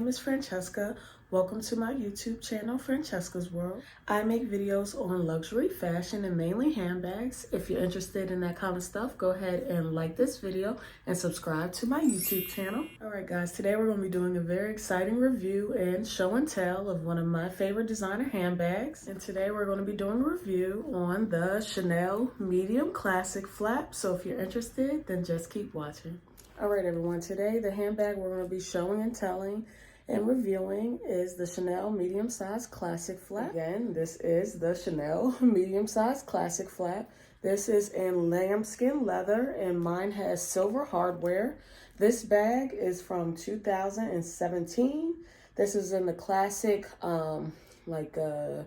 name is Francesca. Welcome to my YouTube channel, Francesca's World. I make videos on luxury fashion and mainly handbags. If you're interested in that kind of stuff, go ahead and like this video and subscribe to my YouTube channel. All right, guys, today we're going to be doing a very exciting review and show and tell of one of my favorite designer handbags. And today we're going to be doing a review on the Chanel Medium Classic Flap. So if you're interested, then just keep watching. All right, everyone, today the handbag we're going to be showing and telling and reviewing is the Chanel Medium Size Classic Flap. Again, this is the Chanel Medium Size Classic Flap. This is in lambskin leather and mine has silver hardware. This bag is from 2017. This is in the classic, pattern, like the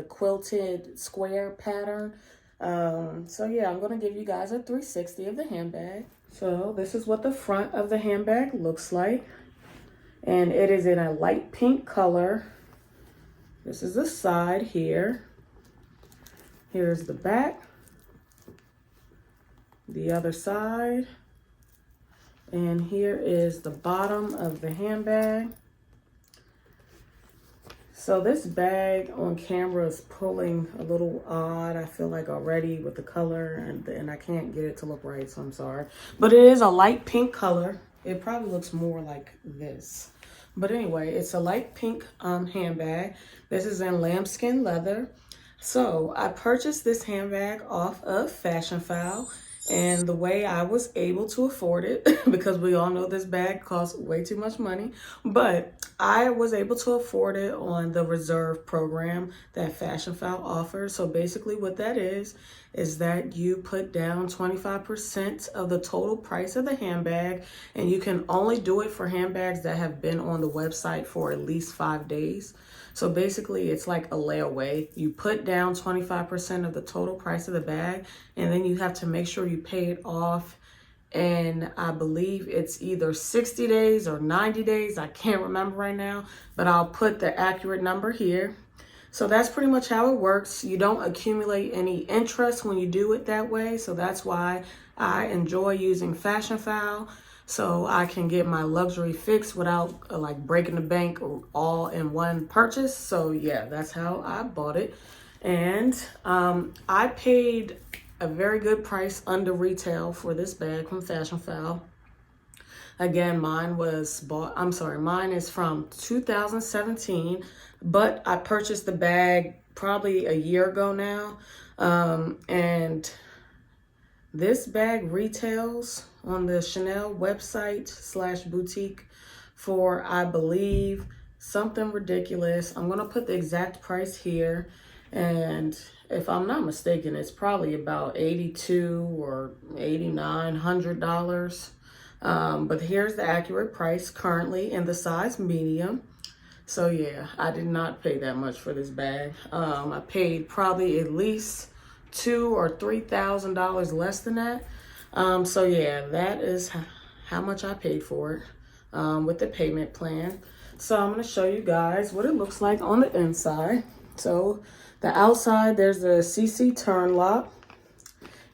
quilted square pattern. So yeah, I'm gonna give you guys a 360 of the handbag. So this is what the front of the handbag looks like. And it is in a light pink color. This is the side here. Here's the back. The other side. And here is the bottom of the handbag. So this bag on camera is pulling a little odd, I feel like, already with the color, and I can't get it to look right, so I'm sorry. But it is a light pink color. It probably looks more like this. But anyway, it's a light pink handbag. This is in lambskin leather. So I purchased this handbag off of Fashion File. And the way I was able to afford it, because we all know this bag costs way too much money, but I was able to afford it on the reserve program that Fashion File offers. So basically what that is that you put down 25% of the total price of the handbag, and you can only do it for handbags that have been on the website for at least 5 days. So basically it's like a layaway. You put down 25% of the total price of the bag, and then you have to make sure you pay it off. And I believe it's either 60 days or 90 days. I can't remember right now, but I'll put the accurate number here. So that's pretty much how it works. You don't accumulate any interest when you do it that way. So that's why I enjoy using Fashion File. So I can get my luxury fix without like breaking the bank all in one purchase. So yeah, that's how I bought it. And I paid a very good price under retail for this bag from Fashion File. Again, mine is from 2017, but I purchased the bag probably a year ago now. And this bag retails on the Chanel website / boutique for, I believe, something ridiculous. I'm gonna put the exact price here, and if I'm not mistaken, it's probably about $82 or $8,900. But here's the accurate price currently in the size medium. So yeah, I did not pay that much for this bag. I paid probably at least $2,000 or $3,000 less than that. So yeah, that is how much I paid for it with the payment plan. So I'm going to show you guys what it looks like on the inside. So the outside, there's a CC turn lock,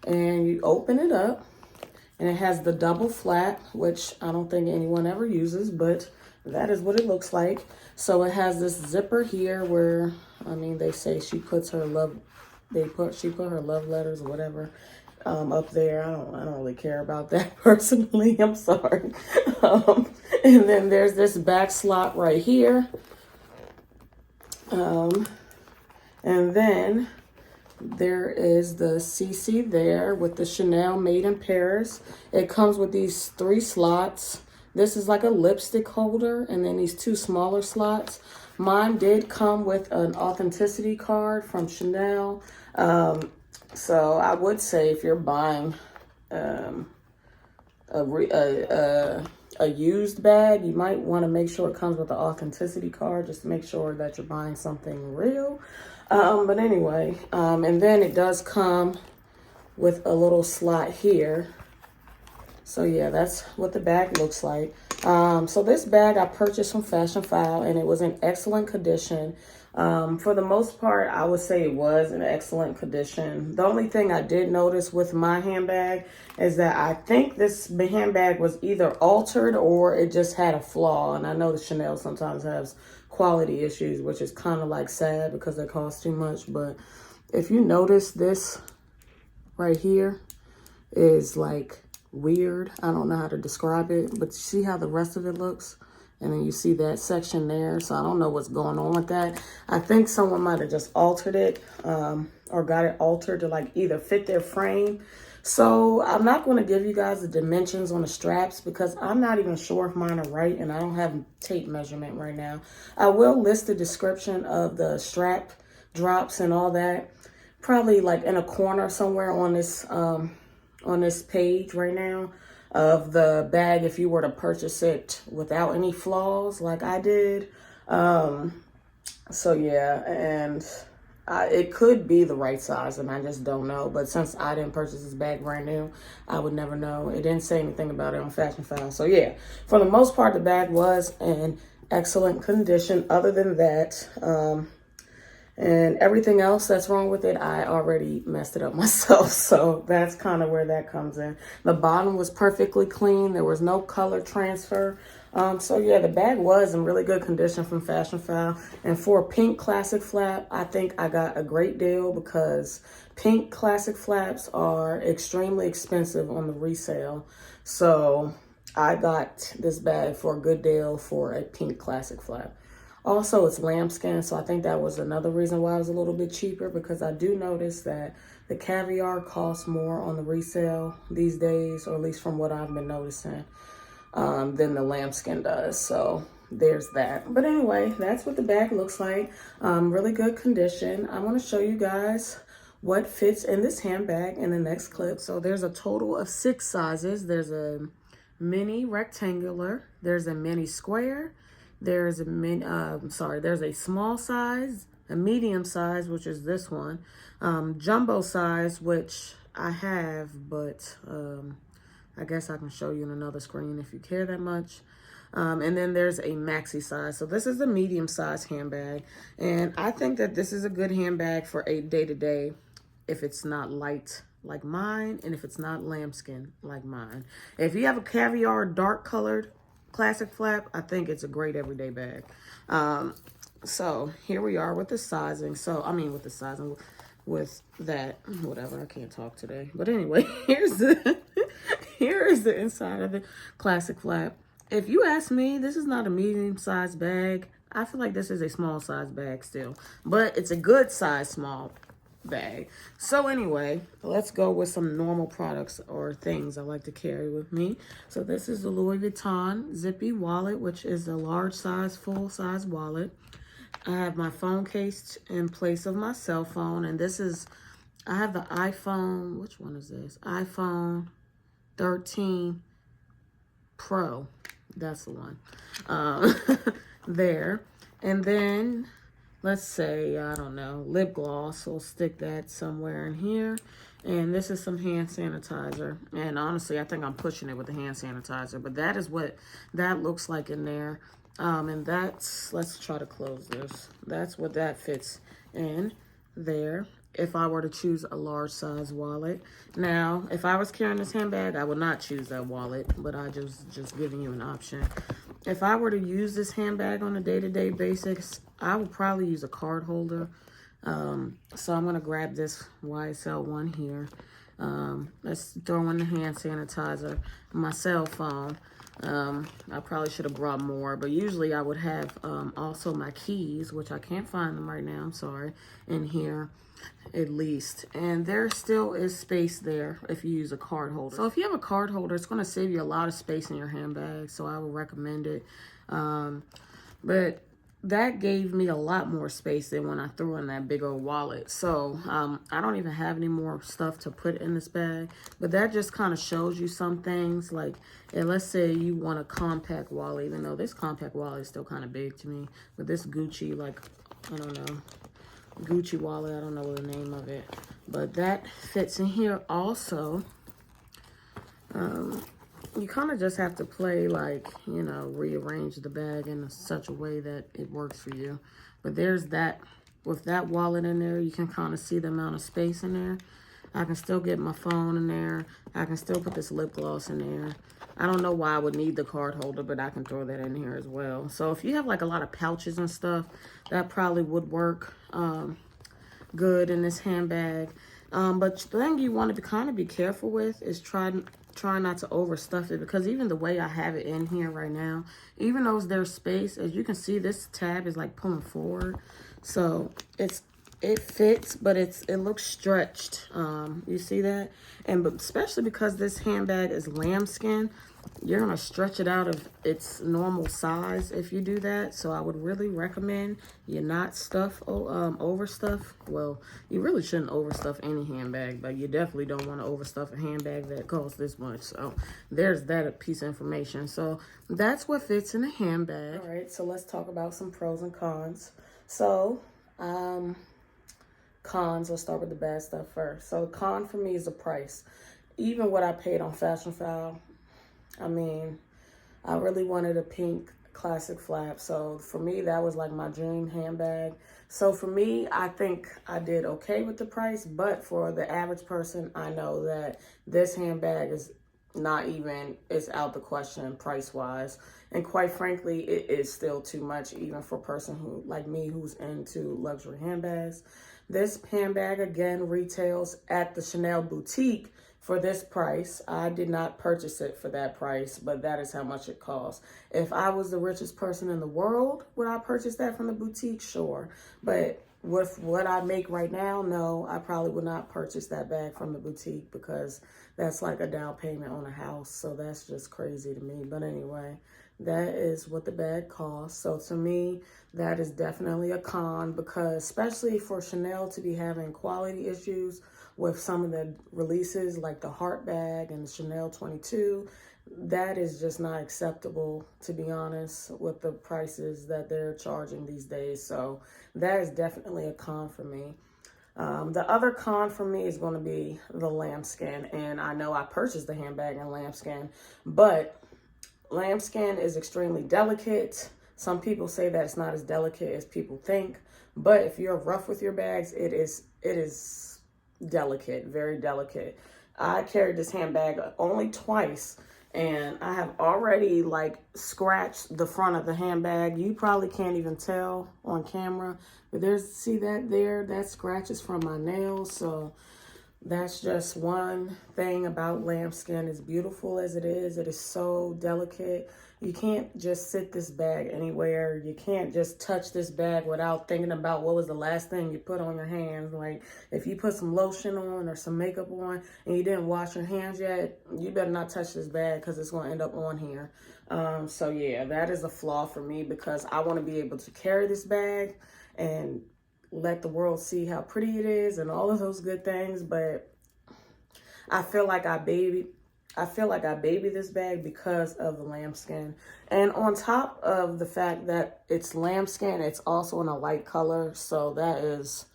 and you open it up, and it has the double flap, which I don't think anyone ever uses, but that is what it looks like. So it has this zipper here where, they say she puts her love, she put her love letters or whatever up there. I don't really care about that personally. I'm sorry. And then there's this back slot right here. And then there is the CC there with the Chanel Made in Paris. It comes with these 3 slots. This is like a lipstick holder, and then these 2 smaller slots. Mine did come with an authenticity card from Chanel. So I would say if you're buying a used bag, you might want to make sure it comes with the authenticity card, just to make sure that you're buying something real. But anyway, and then it does come with a little slot here. So yeah, that's what the bag looks like. So this bag I purchased from Fashion File, and it was in excellent condition. For the most part, I would say it was in excellent condition. The only thing I did notice with my handbag is that I think this handbag was either altered or it just had a flaw. And I know the Chanel sometimes has quality issues, which is kind of like sad because they cost too much. But if you notice, this right here is like weird. I don't know how to describe it, but you see how the rest of it looks? And then you see that section there. So I don't know what's going on with that. I think someone might have just altered it or got it altered to like either fit their frame. So I'm not going to give you guys the dimensions on the straps because I'm not even sure if mine are right and I don't have tape measurement right now. I will list the description of the strap drops and all that, probably like in a corner somewhere on this page right now of the bag if you were to purchase it without any flaws like I did. So yeah, and it could be the right size and I just don't know. But since I didn't purchase this bag brand new, I would never know. It didn't say anything about it on Fashion File. So yeah, for the most part, the bag was in excellent condition. Other than that, and everything else that's wrong with it, I already messed it up myself. So that's kind of where that comes in. The bottom was perfectly clean. There was no color transfer. So yeah, the bag was in really good condition from Fashion File. And for a pink classic flap, I think I got a great deal because pink classic flaps are extremely expensive on the resale. So I got this bag for a good deal for a pink classic flap. Also, it's lambskin, so I think that was another reason why it was a little bit cheaper because I do notice that the caviar costs more on the resale these days, or at least from what I've been noticing, than the lambskin does. So there's that. But anyway, that's what the bag looks like. Really good condition. I want to show you guys what fits in this handbag in the next clip. So there's a total of 6 sizes. There's a mini rectangular, there's a mini square, there's there's a small size, a medium size, which is this one, jumbo size, which I have, but I guess I can show you in another screen if you care that much. And then there's a maxi size. So this is the medium size handbag. And I think that this is a good handbag for a day-to-day if it's not light like mine and if it's not lambskin like mine. If you have a caviar dark colored classic flap, I think it's a great everyday bag. So here we are with the sizing. With that, whatever, I can't talk today. But anyway, here is the inside of the classic flap. If you ask me, this is not a medium-sized bag. I feel like this is a small-size bag still. But it's a good size small bag. So anyway, let's go with some normal products or things I like to carry with me. So this is the Louis Vuitton Zippy wallet, which is a large size, full size wallet. I have my phone case in place of my cell phone, and I have the iPhone, which one is this? iPhone 13 Pro. That's the one. There. And then let's say, I don't know, lip gloss. We'll stick that somewhere in here. And this is some hand sanitizer. And honestly, I think I'm pushing it with the hand sanitizer. But that is what that looks like in there. And let's try to close this. That's what that fits in there. If I were to choose a large size wallet. Now, if I was carrying this handbag, I would not choose that wallet, but I just giving you an option. If I were to use this handbag on a day-to-day basis, I would probably use a card holder. So I'm gonna grab this YSL one here. Let's throw in the hand sanitizer, my cell phone. I probably should have brought more, but usually I would have also my keys, which I can't find them right now, I'm sorry, in here at least. And there still is space there if you use a card holder. So if you have a card holder, it's going to save you a lot of space in your handbag, so I would recommend it. But that gave me a lot more space than when I threw in that big old wallet. So I don't even have any more stuff to put in this bag. But that just kind of shows you some things. Like, and let's say you want a compact wallet, even though this compact wallet is still kind of big to me. But this Gucci, like, I don't know, Gucci wallet, I don't know the name of it. But that fits in here also. You kind of just have to play, like, you know, rearrange the bag in such a way that it works for you. But there's that. With that wallet in there, you can kind of see the amount of space in there. I can still get my phone in there. I can still put this lip gloss in there. I don't know why I would need the card holder, but I can throw that in here as well. So if you have like a lot of pouches and stuff, that probably would work good in this handbag. But the thing you want to kind of be careful with is try not to overstuff it, because even the way I have it in here right now, even though there's space, as you can see, this tab is like pulling forward. So it fits, but it looks stretched. You see that? But especially because this handbag is lambskin, you're gonna stretch it out of its normal size if you do that. So I would really recommend you not overstuff. Well, you really shouldn't overstuff any handbag, but you definitely don't want to overstuff a handbag that costs this much. So there's that piece of information. So that's what fits in a handbag. All right, so let's talk about some pros and cons. So cons, let's start with the bad stuff first. So the con for me is the price. Even what I paid on Fashion File, I mean, I really wanted a pink classic flap. So for me, that was like my dream handbag. So for me, I think I did okay with the price, but for the average person, I know that this handbag is not even, it's out the question price wise. And quite frankly, it is still too much, even for a person who like me, who's into luxury handbags. This handbag again retails at the Chanel boutique for this price. I did not purchase it for that price, but that is how much it costs. If I was the richest person in the world, would I purchase that from the boutique? Sure. But with what I make right now, no, I probably would not purchase that bag from the boutique, because that's like a down payment on a house. So that's just crazy to me. But anyway, that is what the bag costs. So to me, that is definitely a con, because especially for Chanel to be having quality issues with some of the releases like the Heart bag and the Chanel 22, that is just not acceptable, to be honest, with the prices that they're charging these days. So that is definitely a con for me. The other con for me is going to be the lambskin. And I know I purchased the handbag in lambskin, but lambskin is extremely delicate. Some people say that it's not as delicate as people think, but if you're rough with your bags, it is delicate, very delicate. I carried this handbag only twice, and I have already like scratched the front of the handbag. You probably can't even tell on camera, but see that there? That scratch is from my nails. So that's just one thing about lambskin. As beautiful as it is so delicate. You can't just sit this bag anywhere. You can't just touch this bag without thinking about what was the last thing you put on your hands. Like if you put some lotion on or some makeup on and you didn't wash your hands yet, you better not touch this bag, because it's going to end up on here. So yeah, that is a flaw for me, because I want to be able to carry this bag and let the world see how pretty it is and all of those good things. But I feel like I baby this bag because of the lambskin. And on top of the fact that it's lambskin, it's also in a light color. So that is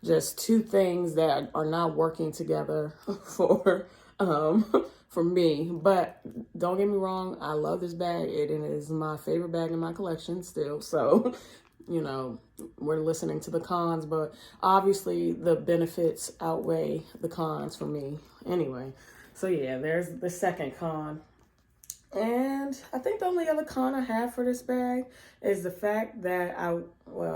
just two things that are not working together for me. But don't get me wrong, I love this bag. It is my favorite bag in my collection still. So you know, we're listening to the cons, but obviously the benefits outweigh the cons for me. Anyway, so yeah, there's the second con. And I think the only other con I have for this bag is the fact that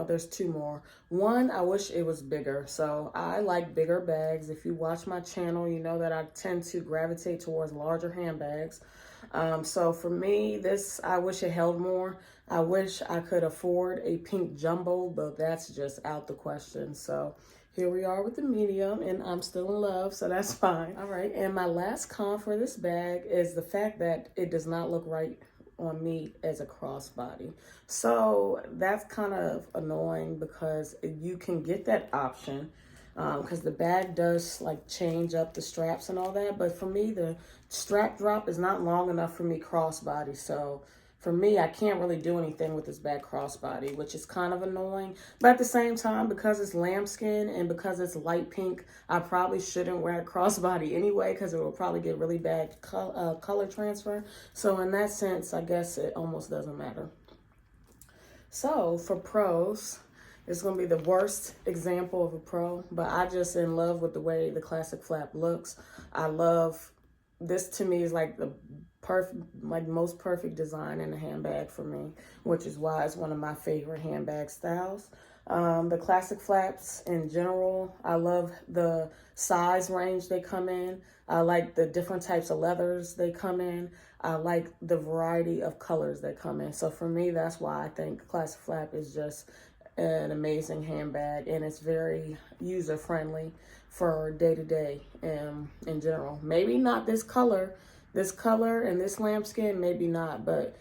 there's two more. One, I wish it was bigger. So I like bigger bags. If you watch my channel, you know that I tend to gravitate towards larger handbags. So for me, I wish it held more. I wish I could afford a pink jumbo, but that's just out the question. So here we are with the medium, and I'm still in love, so that's fine. All right, and my last con for this bag is the fact that it does not look right on me as a crossbody. So that's kind of annoying, because you can get that option, because the bag does like change up the straps and all that. But for me, the strap drop is not long enough for me crossbody. So for me, I can't really do anything with this bag crossbody, which is kind of annoying. But at the same time, because it's lambskin and because it's light pink, I probably shouldn't wear a crossbody anyway, because it will probably get really bad color transfer. So in that sense, I guess it almost doesn't matter. So for pros, It's going to be the worst example of a pro, but I just in love with the way the classic flap looks. I love, this to me is like the perfect, like most perfect design in a handbag for me, which is why it's one of my favorite handbag styles. The classic flaps in general, I love the size range they come in. I like the different types of leathers they come in. I like the variety of colors they come in. So for me, that's why I think classic flap is just an amazing handbag, and it's very user friendly for day to day in general. Maybe not this color and this lambskin, maybe not, but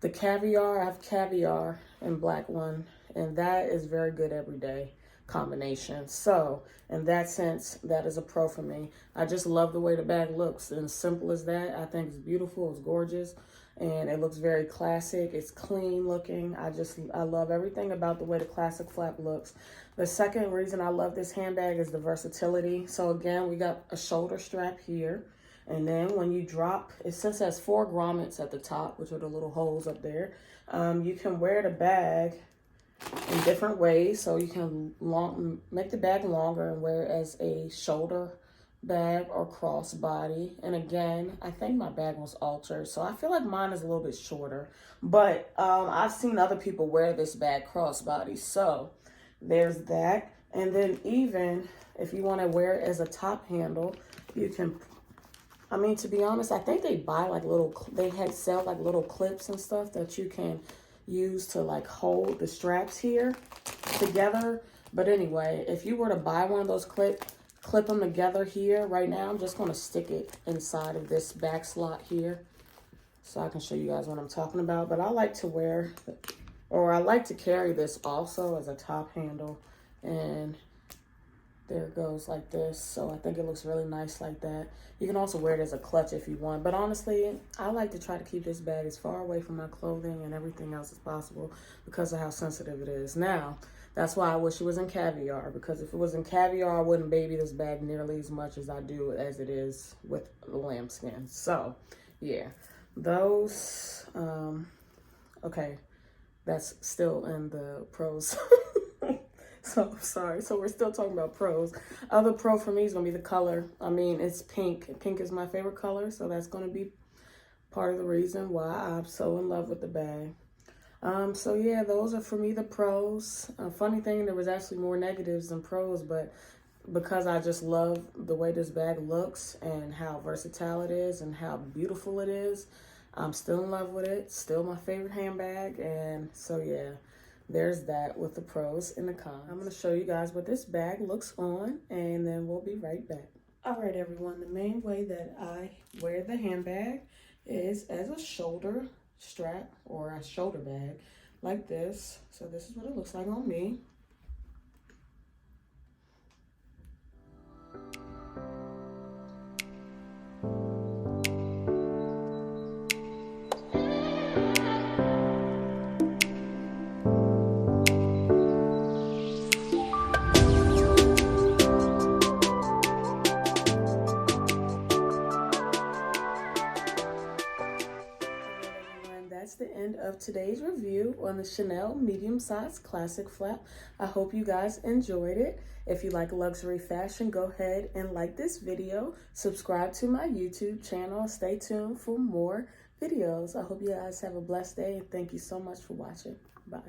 the caviar, I have caviar and black one, and that is very good everyday combination. So in that sense, that is a pro for me. I just love the way the bag looks, and simple as that. I think it's beautiful, it's gorgeous, and it looks very classic. It's clean looking. I love everything about the way the classic flap looks. The second reason I love this handbag is the versatility. So again, we got a shoulder strap here. And then when you drop, it since has 4 grommets at the top, which are the little holes up there. You can wear the bag in different ways. So you can make the bag longer and wear it as a shoulder bag or crossbody. And again, I think my bag was altered, so I feel like mine is a little bit shorter. But I've seen other people wear this bag crossbody, so there's that. And then even if you want to wear it as a top handle, you can, I mean, to be honest, I think they buy like sell like little clips and stuff that you can use to like hold the straps here together. But anyway, if you were to buy one of those clip them together here right now, I'm just going to stick it inside of this back slot here so I can show you guys what I'm talking about. But I like to wear, or I like to carry this also as a top handle, and there it goes like this. So I think it looks really nice like that. You can also wear it as a clutch if you want, but honestly, I like to try to keep this bag as far away from my clothing and everything else as possible because of how sensitive it is. Now, that's why I wish it was in caviar, because if it was in caviar, I wouldn't baby this bag nearly as much as I do as it is with the lambskin. So yeah, those, okay, that's still in the pros. So sorry. So we're still talking about pros. Other pro for me is gonna be the color. I mean, it's pink. Pink is my favorite color, so that's gonna be part of the reason why I'm so in love with the bag. So yeah, those are for me the pros. Funny thing, there was actually more negatives than pros, but because I just love the way this bag looks and how versatile it is and how beautiful it is, I'm still in love with it. Still my favorite handbag, and so yeah. There's that with the pros and the cons. I'm going to show you guys what this bag looks on, and then we'll be right back. All right, everyone. The main way that I wear the handbag is as a shoulder strap or a shoulder bag like this. So this is what it looks like on me. That's the end of today's review on the Chanel medium-sized classic flap. I hope you guys enjoyed it. If you like luxury fashion, go ahead and like this video, subscribe to my YouTube channel, stay tuned for more videos. I hope you guys have a blessed day, and thank you so much for watching. Bye.